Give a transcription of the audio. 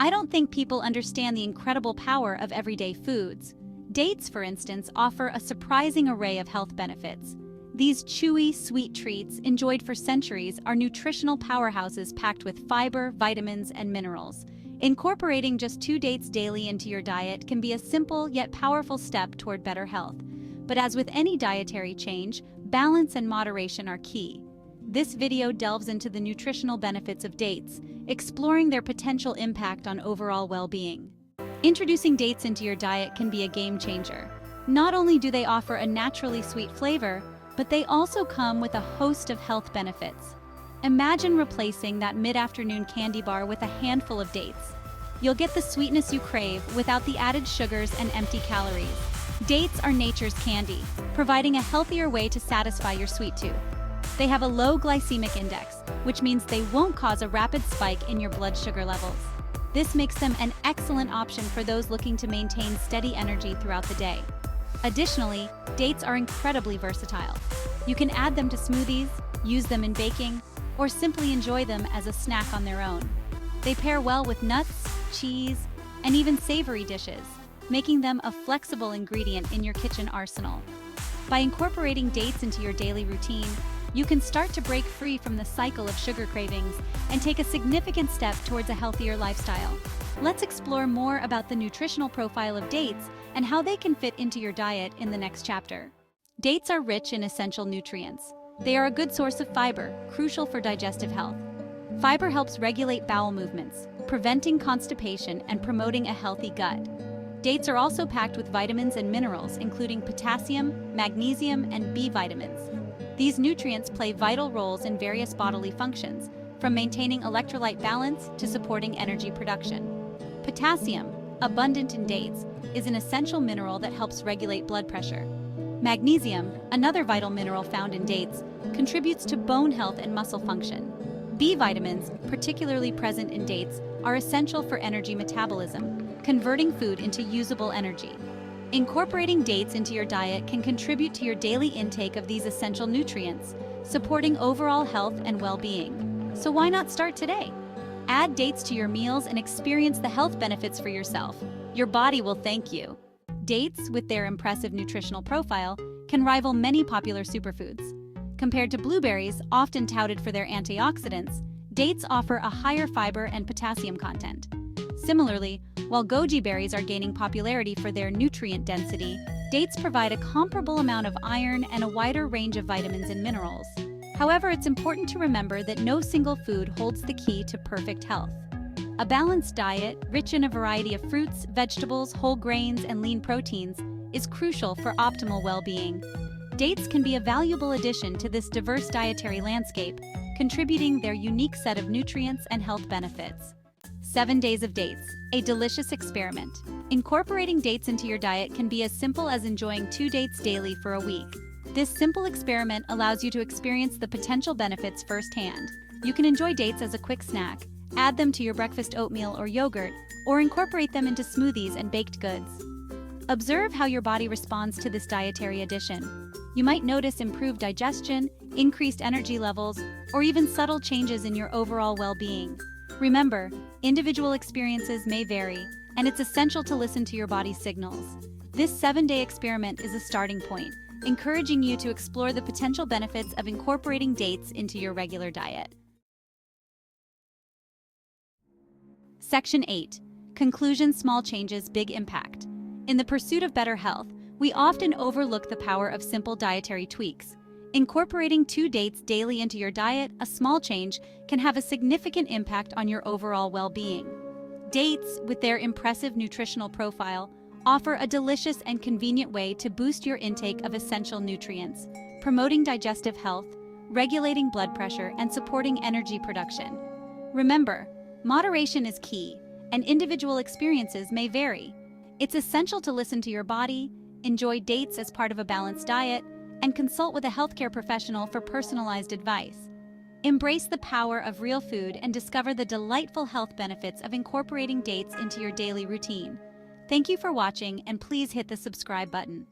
I don't think people understand the incredible power of everyday foods. Dates, for instance, offer a surprising array of health benefits. These chewy, sweet treats, enjoyed for centuries, are nutritional powerhouses packed with fiber, vitamins, and minerals. Incorporating just 2 dates daily into your diet can be a simple yet powerful step toward better health. But as with any dietary change, balance and moderation are key. This video delves into the nutritional benefits of dates, exploring their potential impact on overall well-being. Introducing dates into your diet can be a game changer. Not only do they offer a naturally sweet flavor, but they also come with a host of health benefits. Imagine replacing that mid-afternoon candy bar with a handful of dates. You'll get the sweetness you crave without the added sugars and empty calories. Dates are nature's candy, providing a healthier way to satisfy your sweet tooth. They have a low glycemic index, which means they won't cause a rapid spike in your blood sugar levels. This makes them an excellent option for those looking to maintain steady energy throughout the day. Additionally, dates are incredibly versatile. You can add them to smoothies, use them in baking, or simply enjoy them as a snack on their own. They pair well with nuts, cheese, and even savory dishes, making them a flexible ingredient in your kitchen arsenal. By incorporating dates into your daily routine, you can start to break free from the cycle of sugar cravings and take a significant step towards a healthier lifestyle. Let's explore more about the nutritional profile of dates and how they can fit into your diet in the next chapter. Dates are rich in essential nutrients. They are a good source of fiber, crucial for digestive health. Fiber helps regulate bowel movements, preventing constipation and promoting a healthy gut. Dates are also packed with vitamins and minerals, including potassium, magnesium, and B vitamins. These nutrients play vital roles in various bodily functions, from maintaining electrolyte balance to supporting energy production. Potassium, abundant in dates, is an essential mineral that helps regulate blood pressure. Magnesium, another vital mineral found in dates, contributes to bone health and muscle function. B vitamins, particularly present in dates, are essential for energy metabolism, converting food into usable energy. Incorporating dates into your diet can contribute to your daily intake of these essential nutrients, supporting overall health and well-being. So why not start today? Add dates to your meals and experience the health benefits for yourself. Your body will thank you. Dates, with their impressive nutritional profile, can rival many popular superfoods. Compared to blueberries, often touted for their antioxidants, dates offer a higher fiber and potassium content. Similarly, while goji berries are gaining popularity for their nutrient density, dates provide a comparable amount of iron and a wider range of vitamins and minerals. However, it's important to remember that no single food holds the key to perfect health. A balanced diet, rich in a variety of fruits, vegetables, whole grains, and lean proteins, is crucial for optimal well-being. Dates can be a valuable addition to this diverse dietary landscape, contributing their unique set of nutrients and health benefits. 7 days of dates, a delicious experiment. Incorporating dates into your diet can be as simple as enjoying 2 dates daily for a week. This simple experiment allows you to experience the potential benefits firsthand. You can enjoy dates as a quick snack, add them to your breakfast oatmeal or yogurt, or incorporate them into smoothies and baked goods. Observe how your body responds to this dietary addition. You might notice improved digestion, increased energy levels, or even subtle changes in your overall well-being. Remember, individual experiences may vary, and it's essential to listen to your body's signals. This 7-day experiment is a starting point, encouraging you to explore the potential benefits of incorporating dates into your regular diet. Section 8. Conclusion: Small changes, big impact. In the pursuit of better health, we often overlook the power of simple dietary tweaks. Incorporating 2 dates daily into your diet, a small change, can have a significant impact on your overall well-being. Dates, with their impressive nutritional profile, offer a delicious and convenient way to boost your intake of essential nutrients, promoting digestive health, regulating blood pressure, and supporting energy production. Remember, moderation is key, and individual experiences may vary. It's essential to listen to your body, enjoy dates as part of a balanced diet, and consult with a healthcare professional for personalized advice. Embrace the power of real food and discover the delightful health benefits of incorporating dates into your daily routine. Thank you for watching, and please hit the subscribe button.